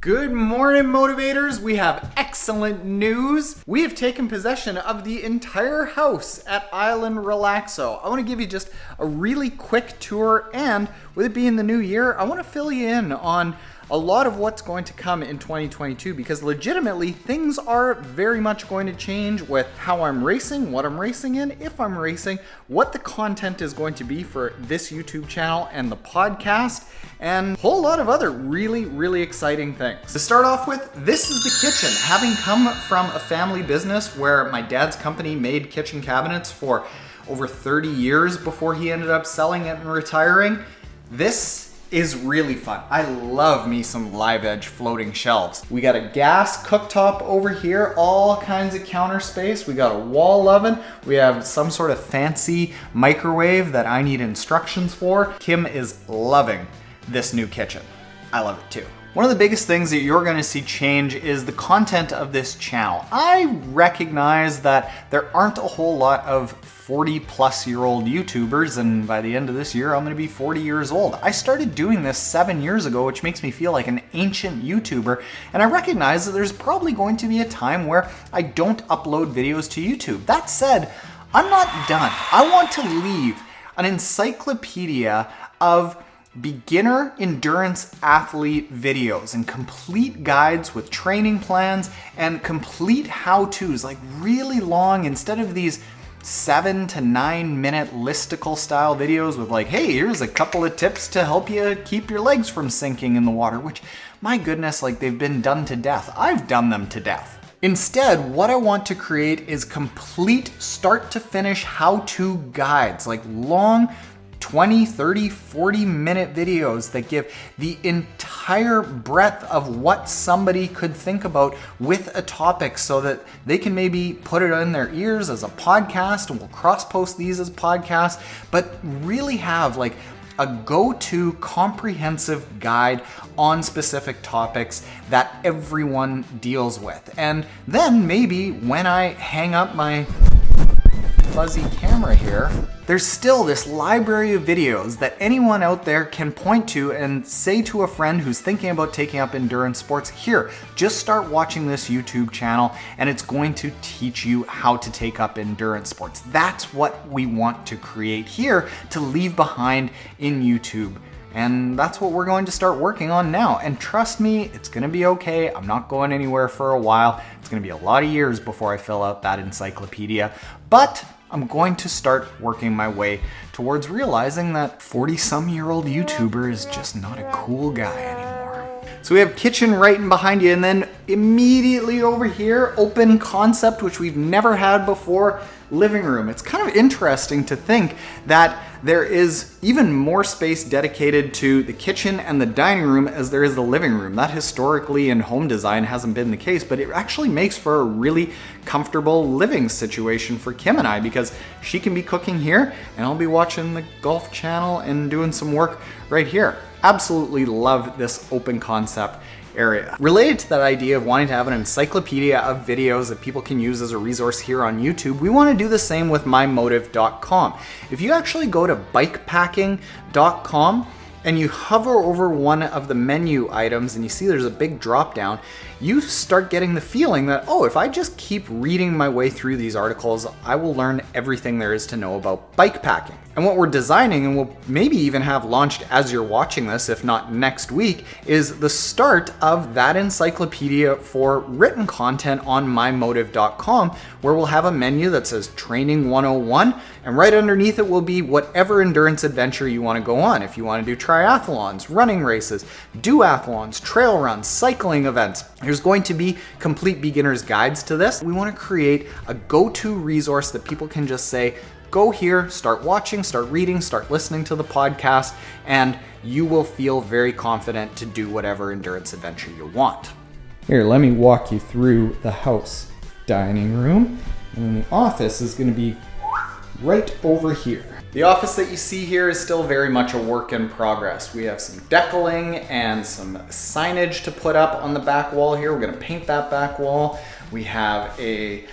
Good morning, motivators. We have excellent news. We have taken possession of the entire house at Island Relaxo. I want to give you just a really quick tour, and with it being the new year, I want to fill you in on a lot of what's going to come in 2022, because legitimately things are very much going to change with how I'm racing, what I'm racing in, if I'm racing, what the content is going to be for this YouTube channel and the podcast, and a whole lot of other really exciting things. To start off with, this is the kitchen. Having come from a family business where my dad's company made kitchen cabinets for over 30 years before he ended up selling it and retiring, this is really fun. I love me some live edge floating shelves. We got a gas cooktop over here, all kinds of counter space. We got a wall oven. We have some sort of fancy microwave that I need instructions for. Kim is loving this new kitchen. I love it too. One of the biggest things that you're going to see change is the content of this channel. I recognize that there aren't a whole lot of 40-plus-year-old YouTubers, and by the end of this year, I'm going to be 40 years old. I started doing this 7 years ago, which makes me feel like an ancient YouTuber, and I recognize that there's probably going to be a time where I don't upload videos to YouTube. That said, I'm not done. I want to leave an encyclopedia of beginner endurance athlete videos and complete guides with training plans and complete how-tos, like really long, instead of these 7 to 9 minute listicle style videos with like, hey, here's a couple of tips to help you keep your legs from sinking in the water, which, my goodness, like they've been done to death. I've done them to death. Instead, what I want to create is complete start to finish how-to guides, like long 20, 30, 40-minute videos that give the entire breadth of what somebody could think about with a topic, so that they can maybe put it in their ears as a podcast, and we'll cross-post these as podcasts, but really have like a go-to comprehensive guide on specific topics that everyone deals with. And then maybe when I hang up my fuzzy camera here, there's still this library of videos that anyone out there can point to and say to a friend who's thinking about taking up endurance sports, here, just start watching this YouTube channel and it's going to teach you how to take up endurance sports. That's what we want to create here to leave behind in YouTube. And that's what we're going to start working on now. And trust me, it's gonna be okay. I'm not going anywhere for a while. It's gonna be a lot of years before I fill out that encyclopedia, but I'm going to start working my way towards realizing that 40-some-year-old YouTuber is just not a cool guy anymore. So we have kitchen right in behind you, and then immediately over here, open concept, which we've never had before, living room. It's kind of interesting to think that there is even more space dedicated to the kitchen and the dining room as there is the living room. That historically in home design hasn't been the case, but it actually makes for a really comfortable living situation for Kim and I, because she can be cooking here and I'll be watching the golf channel and doing some work right here. Absolutely love this open concept area. Related to that idea of wanting to have an encyclopedia of videos that people can use as a resource here on YouTube, we want to do the same with MyMōTTIV.com. If you actually go to bikepacking.com and you hover over one of the menu items and you see there's a big drop down, you start getting the feeling that, oh, if I just keep reading my way through these articles, I will learn everything there is to know about bikepacking. And what we're designing, and we'll maybe even have launched as you're watching this, if not next week, is the start of that encyclopedia for written content on MyMōTTIV.com, where we'll have a menu that says Training 101, and right underneath it will be whatever endurance adventure you want to go on. If you want to do triathlons, running races, duathlons, trail runs, cycling events, there's going to be complete beginner's guides to this. We want to create a go-to resource that people can just say, go here, start watching, start reading, start listening to the podcast, and you will feel very confident to do whatever endurance adventure you want. Here, let me walk you through the house. Dining room, and then the office is going to be right over here. The office that you see here is still very much a work in progress. We have some decaling and some signage to put up on the back wall here. We're going to paint that back wall. We have a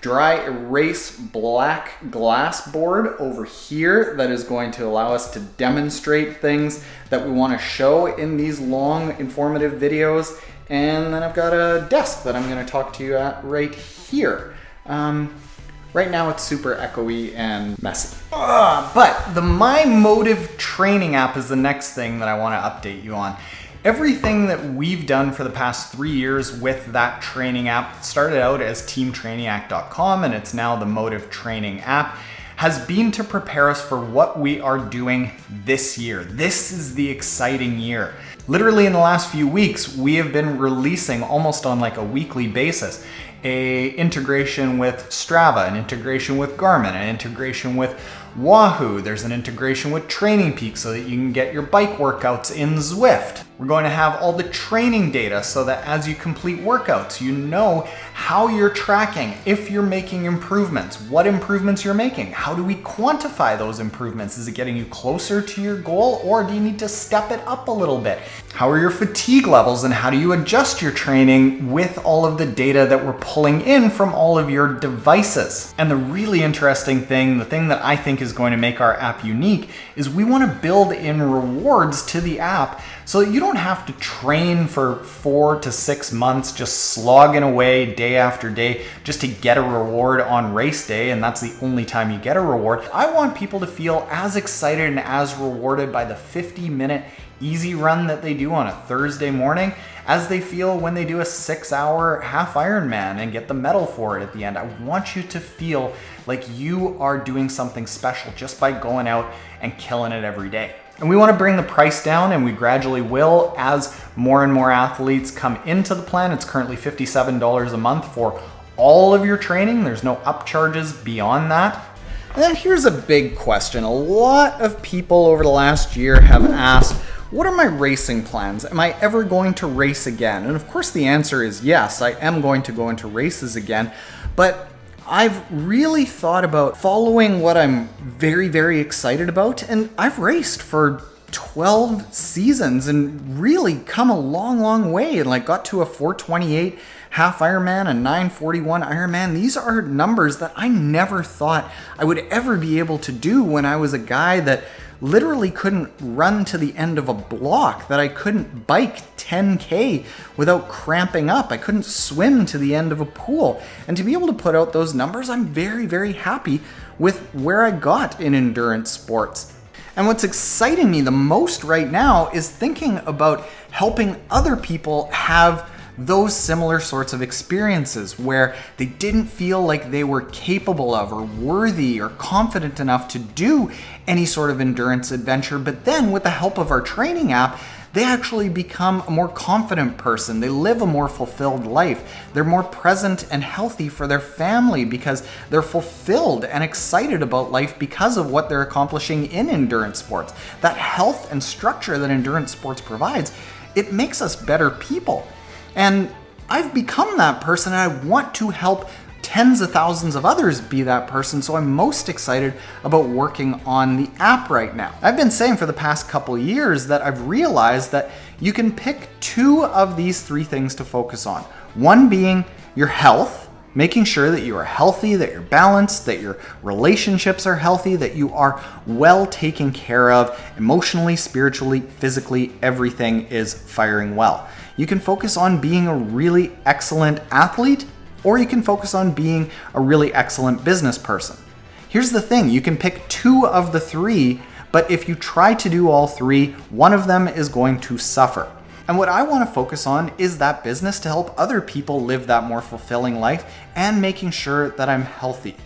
dry erase black glass board over here that is going to allow us to demonstrate things that we want to show in these long informative videos. And then I've got a desk that I'm gonna talk to you at right here. Right now it's super echoey and messy. But the MōTTIV training app is the next thing that I wanna update you on. Everything that we've done for the past 3 years with that training app started out as teamtrainiac.com, and it's now the MōTTIV training app, has been to prepare us for what we are doing this year. This is the exciting year. Literally in the last few weeks, we have been releasing almost on like a weekly basis a integration with Strava, an integration with Garmin, an integration with Wahoo. There's an integration with Training Peaks so that you can get your bike workouts in Zwift. We're going to have all the training data so that as you complete workouts, you know how you're tracking, if you're making improvements, what improvements you're making. How do we quantify those improvements? Is it getting you closer to your goal, or do you need to step it up a little bit? How are your fatigue levels, and how do you adjust your training with all of the data that we're pulling in from all of your devices? And the really interesting thing, the thing that I think is going to make our app unique, is we want to build in rewards to the app so that you don't have to train for 4 to 6 months just slogging away day after day just to get a reward on race day, and that's the only time you get a reward. I want people to feel as excited and as rewarded by the 50-minute easy run that they do on a Thursday morning as they feel when they do a 6-hour half Ironman and get the medal for it at the end. I want you to feel like you are doing something special just by going out and killing it every day. And we want to bring the price down, and we gradually will as more and more athletes come into the plan. It's currently $57 a month for all of your training. There's no upcharges beyond that. And then here's a big question. A lot of people over the last year have asked, what are my racing plans? Am I ever going to race again? And of course the answer is yes, I am going to go into races again, but I've really thought about following what I'm very, very excited about, and I've raced for 12 seasons and really come a long, long way, and like got to a 428 half Ironman, a 941 Ironman. These are numbers that I never thought I would ever be able to do when I was a guy that literally couldn't run to the end of a block, that I couldn't bike 10K without cramping up. I couldn't swim to the end of a pool. And to be able to put out those numbers, I'm very, very happy with where I got in endurance sports. And what's exciting me the most right now is thinking about helping other people have those similar sorts of experiences where they didn't feel like they were capable of or worthy or confident enough to do any sort of endurance adventure, but then with the help of our training app, they actually become a more confident person. They live a more fulfilled life. They're more present and healthy for their family because they're fulfilled and excited about life because of what they're accomplishing in endurance sports. That health and structure that endurance sports provides, it makes us better people. And I've become that person, and I want to help tens of thousands of others be that person, so I'm most excited about working on the app right now. I've been saying for the past couple years that I've realized that you can pick 2 of these 3 things to focus on. One being your health, making sure that you are healthy, that you're balanced, that your relationships are healthy, that you are well taken care of emotionally, spiritually, physically, everything is firing well. You can focus on being a really excellent athlete, or you can focus on being a really excellent business person. Here's the thing, you can pick 2 of the 3, but if you try to do all 3, one of them is going to suffer. And what I want to focus on is that business to help other people live that more fulfilling life and making sure that I'm healthy.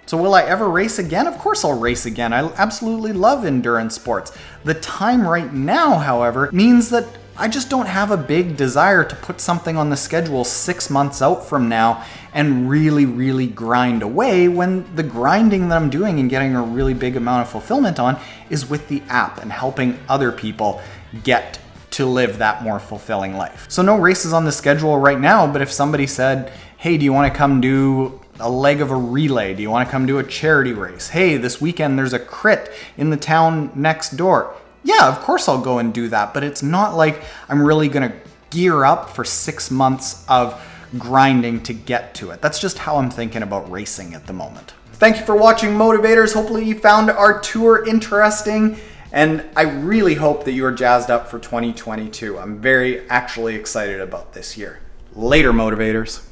So will I ever race again? Of course I'll race again. I absolutely love endurance sports. The time right now, however, means that I just don't have a big desire to put something on the schedule 6 months out from now and really, really grind away when the grinding that I'm doing and getting a really big amount of fulfillment on is with the app and helping other people get to live that more fulfilling life. So no races on the schedule right now, but if somebody said, hey, do you want to come do a leg of a relay? Do you want to come do a charity race? Hey, this weekend there's a crit in the town next door. Yeah, of course I'll go and do that, but it's not like I'm really gonna gear up for 6 months of grinding to get to it. That's just how I'm thinking about racing at the moment. Thank you for watching, Motivators. Hopefully you found our tour interesting, And I really hope that you are jazzed up for 2022. I'm very actually excited about this year. Later, motivators.